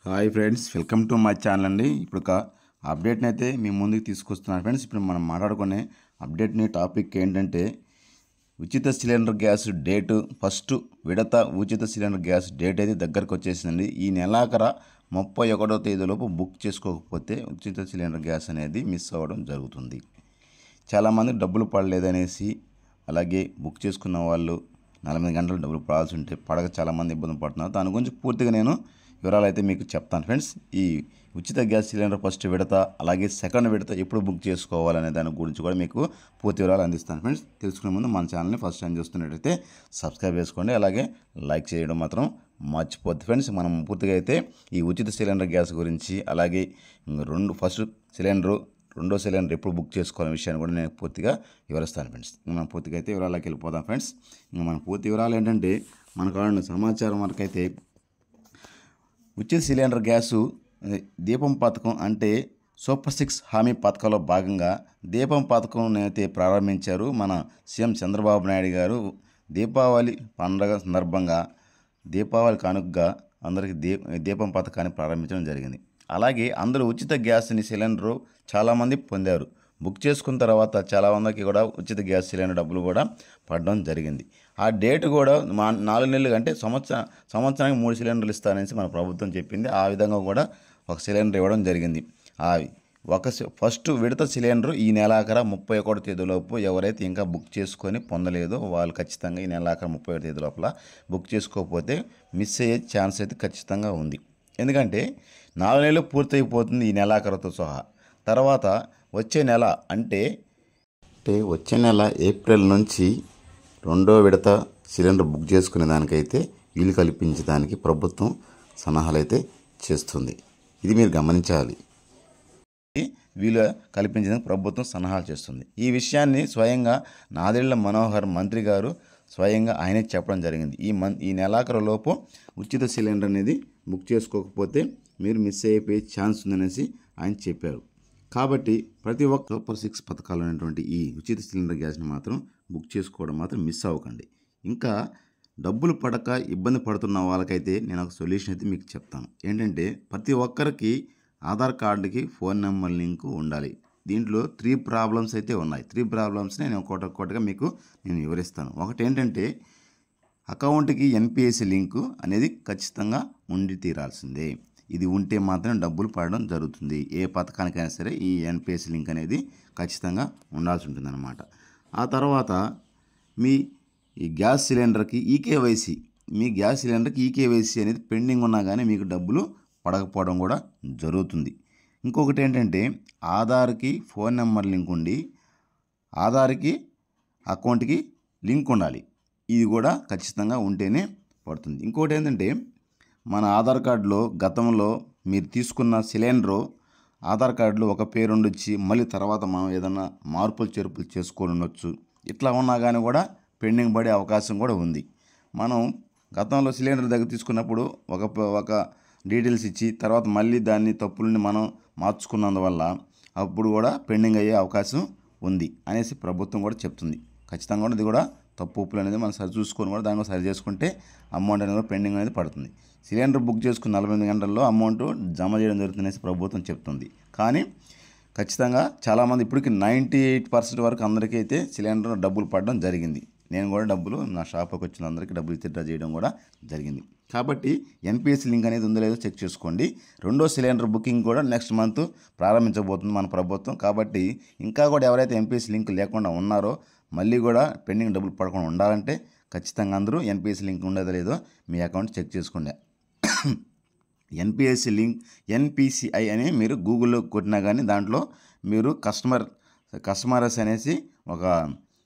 Hi friends, welcome to my channel అండి. ఇప్పుడు ఒక అప్డేట్ని అయితే మీ ముందుకు తీసుకొస్తున్నాను ఫ్రెండ్స్. ఇప్పుడు మనం మాట్లాడుకునే అప్డేట్ని టాపిక్ ఏంటంటే ఉచిత సిలిండర్ గ్యాస్ డేటు ఫస్ట్ విడత ఉచిత సిలిండర్ గ్యాస్ డేట్ అయితే దగ్గరకు వచ్చేసిందండి. ఈ నెలాఖర 31వ తేదీలోపు బుక్ చేసుకోకపోతే ఉచిత సిలిండర్ గ్యాస్ అనేది మిస్ అవ్వడం జరుగుతుంది. చాలామంది డబ్బులు పడలేదనేసి అలాగే బుక్ చేసుకున్న వాళ్ళు 48 గంటలు డబ్బులు పడాల్సి ఉంటే పడక చాలామంది ఇబ్బంది పడుతున్నారు. దాని గురించి పూర్తిగా నేను వివరాలు అయితే మీకు చెప్తాను ఫ్రెండ్స్. ఈ ఉచిత గ్యాస్ సిలిండర్ ఫస్ట్ విడత అలాగే సెకండ్ విడత ఎప్పుడు బుక్ చేసుకోవాలనే దాని గురించి కూడా మీకు పూర్తి వివరాలు అందిస్తాను ఫ్రెండ్స్. తెలుసుకునే ముందు మన ఛానల్ని ఫస్ట్ టైం చూస్తున్నట్టయితే సబ్స్క్రైబ్ చేసుకోండి, అలాగే లైక్ చేయడం మాత్రం మర్చిపోద్దు ఫ్రెండ్స్. మనం పూర్తిగా అయితే ఈ ఉచిత సిలిండర్ గ్యాస్ గురించి అలాగే ఫస్ట్ సిలిండరు రెండో సిలిండర్ ఎప్పుడు బుక్ చేసుకోవాలనే విషయాన్ని కూడా నేను పూర్తిగా వివరిస్తాను ఫ్రెండ్స్. మనం పూర్తిగా అయితే వివరాలకు వెళ్ళిపోదాం ఫ్రెండ్స్. ఇంకా మన పూర్తి వివరాలు ఏంటంటే మనకు కావాలన్న సమాచారం వరకైతే ఉచిత సిలిండర్ గ్యాసు దీపం పథకం అంటే సూపర్ 6 హామీ పథకంలో భాగంగా దీపం పథకం అయితే ప్రారంభించారు మన సీఎం చంద్రబాబు నాయుడు గారు. దీపావళి పండుగ సందర్భంగా దీపావళి కానుకగా అందరికీ దీపం పథకాన్ని ప్రారంభించడం జరిగింది. అలాగే అందరూ ఉచిత గ్యాస్ని సిలిండరు చాలామంది పొందారు. బుక్ చేసుకున్న తర్వాత చాలామందికి కూడా ఉచిత గ్యాస్ సిలిండర్ డబ్బులు కూడా పడడం జరిగింది. ఆ డేట్ కూడా 4 నెలలు అంటే సంవత్సరానికి 3 సిలిండర్లు ఇస్తారనేసి మన ప్రభుత్వం చెప్పింది. ఆ విధంగా కూడా ఒక సిలిండర్ ఇవ్వడం జరిగింది. ఫస్ట్ విడత సిలిండర్ ఈ నెలాఖర 31వ తేదీలోపు ఎవరైతే ఇంకా బుక్ చేసుకొని పొందలేదో వాళ్ళు ఖచ్చితంగా ఈ నెలాఖర 31వ తేదీ లోపల బుక్ చేసుకోకపోతే మిస్ అయ్యే ఛాన్స్ అయితే ఖచ్చితంగా ఉంది. ఎందుకంటే 4 నెలలు పూర్తయిపోతుంది ఈ నెలాఖరుతో సహా. తర్వాత వచ్చే నెల అంటే వచ్చే నెల ఏప్రిల్ నుంచి రెండో విడత సిలిండర్ బుక్ చేసుకునే దానికైతే వీలు కల్పించడానికి ప్రభుత్వం సన్నాహాలు అయితే చేస్తుంది. ఇది మీరు గమనించాలి. వీలు కల్పించడానికి ప్రభుత్వం సన్నాహాలు చేస్తుంది. ఈ విషయాన్ని స్వయంగా నాదెళ్ల మనోహర్ మంత్రి గారు స్వయంగా ఆయనే చెప్పడం జరిగింది. ఈ నెలాఖరులోపు ఉచిత సిలిండర్ అనేది బుక్ చేసుకోకపోతే మీరు మిస్ అయిపోయే ఛాన్స్ ఉందనేసి ఆయన చెప్పారు. కాబట్టి ప్రతి ఒక్క సూపర్ 6 పథకాలు అనేటువంటి ఈ ఉచిత సిలిండర్ గ్యాస్ని మాత్రం బుక్ చేసుకోవడం మాత్రం మిస్ అవ్వకండి. ఇంకా డబ్బులు పడక ఇబ్బంది పడుతున్న వాళ్ళకైతే నేను ఒక సొల్యూషన్ అయితే మీకు చెప్తాను. ఏంటంటే ప్రతి ఒక్కరికి ఆధార్ కార్డుకి ఫోన్ నెంబర్ లింకు ఉండాలి. దీంట్లో 3 ప్రాబ్లమ్స్ అయితే ఉన్నాయి. 3 ప్రాబ్లమ్స్ని నేను ఒక్కొక్కటిగా మీకు నేను వివరిస్తాను. ఒకటి ఏంటంటే అకౌంట్కి ఎన్పిఎస్సి లింకు అనేది ఖచ్చితంగా ఉండి తీరాల్సిందే. ఇది ఉంటే మాత్రం డబ్బులు పడడం జరుగుతుంది. ఏ పథకానికైనా సరే ఈ ఎన్పిఎస్సి లింక్ అనేది ఖచ్చితంగా ఉండాల్సి ఉంటుందన్నమాట. ఆ తర్వాత మీ ఈ గ్యాస్ సిలిండర్కి ఈకేవైసీ మీ గ్యాస్ సిలిండర్కి ఈకేవైసీ అనేది పెండింగ్ ఉన్నా కానీ మీకు డబ్బులు పడకపోవడం కూడా జరుగుతుంది. ఇంకొకటి ఏంటంటే ఆధార్కి ఫోన్ నెంబర్ లింక్ ఉండి ఆధార్కి అకౌంట్కి లింక్ ఉండాలి. ఇది కూడా ఖచ్చితంగా ఉంటేనే పడుతుంది. ఇంకోటి ఏంటంటే మన ఆధార్ కార్డులో గతంలో మీరు తీసుకున్న సిలిండరు ఆధార్ కార్డులో ఒక పేరు ఉండొచ్చి మళ్ళీ తర్వాత మనం ఏదైనా మార్పులు చేర్పులు చేసుకొని ఉండొచ్చు. ఇట్లా ఉన్నా కానీ కూడా పెండింగ్ పడే అవకాశం కూడా ఉంది. మనం గతంలో సిలిండర్ దగ్గర తీసుకున్నప్పుడు ఒక డీటెయిల్స్ ఇచ్చి తర్వాత మళ్ళీ దాన్ని తప్పులని మనం మార్చుకున్నందువల్ల అప్పుడు కూడా పెండింగ్ అయ్యే అవకాశం ఉంది అనేసి ప్రభుత్వం కూడా చెప్తుంది. ఖచ్చితంగా కూడా ఇది కూడా తప్పు ఉప్పులు అనేది మనం సరి చూసుకొని కూడా దాన్ని సరి చేసుకుంటే అమౌంట్ అనేది పెండింగ్ అనేది పడుతుంది. సిలిండర్ బుక్ చేసుకున్న 48 గంటల్లో అమౌంట్ జమ చేయడం జరుగుతుందనేసి ప్రభుత్వం చెప్తుంది. కానీ ఖచ్చితంగా చాలామంది ఇప్పటికి 98% వరకు అందరికీ అయితే సిలిండర్ డబ్బులు పడడం జరిగింది. నేను కూడా డబ్బులు నా షాప్కి వచ్చిన అందరికీ డబ్బులు విత్డ్రా చేయడం కూడా జరిగింది. కాబట్టి ఎన్పిఎస్సి లింక్ అనేది ఉందో లేదో చెక్ చేసుకోండి. రెండో సిలిండర్ బుకింగ్ కూడా నెక్స్ట్ మంత్ ప్రారంభించబోతుంది మన ప్రభుత్వం. కాబట్టి ఇంకా కూడా ఎవరైతే ఎన్పిఎస్సి లింక్ లేకుండా ఉన్నారో మళ్ళీ కూడా పెండింగ్ డబ్బులు పడకుండా ఉండాలంటే ఖచ్చితంగా అందరూ ఎన్పిఎస్సి లింక్ ఉండేదో లేదో మీ అకౌంట్ చెక్ చేసుకోండి. ఎన్పిఎస్సి లింక్ ఎన్పిసిఐ అని మీరు గూగుల్లో కొట్టినా కానీ దాంట్లో మీరు కస్టమర్స్ అనేసి ఒక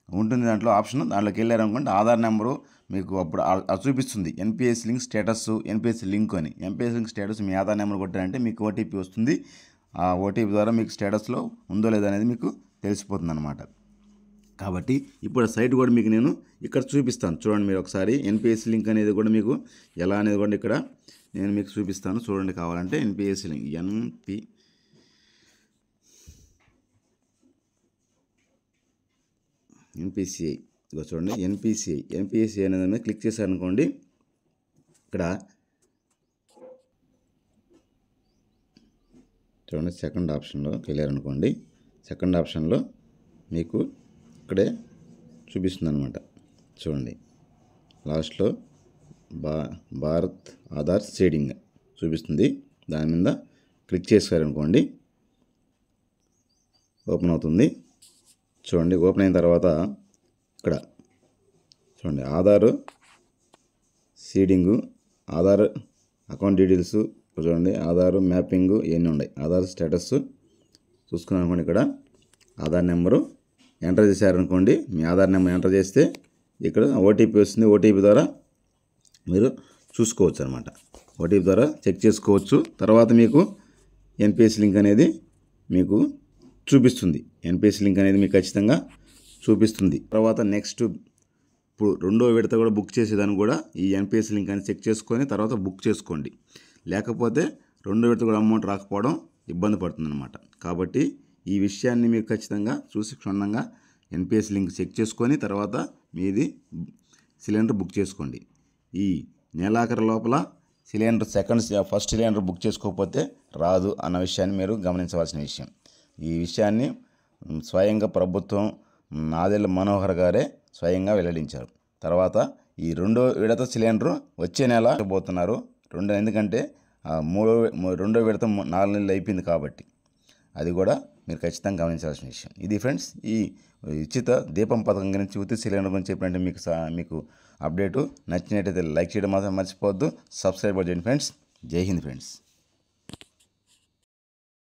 ఉంటుంది దాంట్లో ఆప్షన్. దాంట్లోకి వెళ్ళారనుకోండి ఆధార్ నెంబరు మీకు అప్పుడు అది చూపిస్తుంది. NPSC link status NPSC link అని. ఎన్పిఎస్సి లింక్ స్టేటస్ మీ ఆధార్ నెంబర్ కొట్టారంటే మీకు ఓటీపీ వస్తుంది. ఆ ఓటీపీ ద్వారా మీకు స్టేటస్లో ఉందో లేదో అనేది మీకు తెలిసిపోతుంది అన్నమాట. కాబట్టి ఇప్పుడు సైట్ కూడా మీకు నేను ఇక్కడ చూపిస్తాను చూడండి. మీరు ఒకసారి ఎన్పిఎస్సి లింక్ అనేది కూడా మీకు ఎలా అనేది కూడా ఇక్కడ నేను మీకు చూపిస్తాను చూడండి. కావాలంటే ఎన్పిఎస్సి లింక్ ఎన్పిసిఐ ఇదిగో చూడండి. ఎన్పిసిఐ అనేది క్లిక్ చేశారనుకోండి ఇక్కడ చూడండి సెకండ్ ఆప్షన్లోకి వెళ్ళారనుకోండి, సెకండ్ ఆప్షన్లో మీకు ఇక్కడే చూపిస్తుంది అనమాట. చూడండి లాస్ట్లో భారత్ ఆధార్ షేడింగ్ చూపిస్తుంది. దాని మీద క్లిక్ చేశారనుకోండి ఓపెన్ అవుతుంది. చూడండి ఓపెన్ అయిన తర్వాత ఇక్కడ చూడండి ఆధార్ సీడింగు, ఆధార్ అకౌంట్ డీటెయిల్స్ చూడండి, ఆధార్ మ్యాపింగ్ ఇవన్నీ ఉన్నాయి. ఆధార్ స్టేటస్ చూసుకున్నాను అనుకోండి. ఇక్కడ ఆధార్ నెంబరు ఎంటర్ చేశారనుకోండి, మీ ఆధార్ నెంబర్ ఎంటర్ చేస్తే ఇక్కడ ఓటీపీ వస్తుంది. ఓటీపీ ద్వారా మీరు చూసుకోవచ్చు అనమాట. ఓటీపీ ద్వారా చెక్ చేసుకోవచ్చు. తర్వాత మీకు ఎన్పిఎస్ లింక్ అనేది మీకు చూపిస్తుంది. ఎన్పిఎస్ లింక్ అనేది మీకు ఖచ్చితంగా చూపిస్తుంది. తర్వాత నెక్స్ట్ ఇప్పుడు రెండో విడత కూడా బుక్ చేసేదాన్ని కూడా ఈ ఎన్పిఎస్ లింక్ అని చెక్ చేసుకొని తర్వాత బుక్ చేసుకోండి. లేకపోతే రెండో విడత కూడా అమౌంట్ రాకపోవడం ఇబ్బంది పడుతుంది అనమాట. కాబట్టి ఈ విషయాన్ని మీరు ఖచ్చితంగా చూసి క్షుణ్ణంగా ఎన్పిఎస్ లింక్ చెక్ చేసుకొని తర్వాత మీది సిలిండర్ బుక్ చేసుకోండి. ఈ నెలాఖరు లోపల ఫస్ట్ సిలిండర్ బుక్ చేసుకోకపోతే రాదు అన్న విషయాన్ని మీరు గమనించవలసిన విషయం. ఈ విషయాన్ని స్వయంగా ప్రభుత్వం నాదెళ్ల మనోహర్ గారే స్వయంగా వెల్లడించారు. తర్వాత ఈ రెండో విడత సిలిండర్ వచ్చే నెల పోతున్నారు. ఎందుకంటే రెండో విడత 4 నెలలు అయిపోయింది కాబట్టి అది కూడా మీరు ఖచ్చితంగా గమనించాల్సిన విషయం. ఇది ఫ్రెండ్స్ ఈ ఉచిత దీపం పథకం గురించి, ఉచిత సిలిండర్ గురించి చెప్పినట్టు మీకు అప్డేటు నచ్చినట్టయితే లైక్ చేయడం మాత్రం మర్చిపోవద్దు. సబ్స్క్రైబ్ చేయండి ఫ్రెండ్స్. జై హింద్ ఫ్రెండ్స్.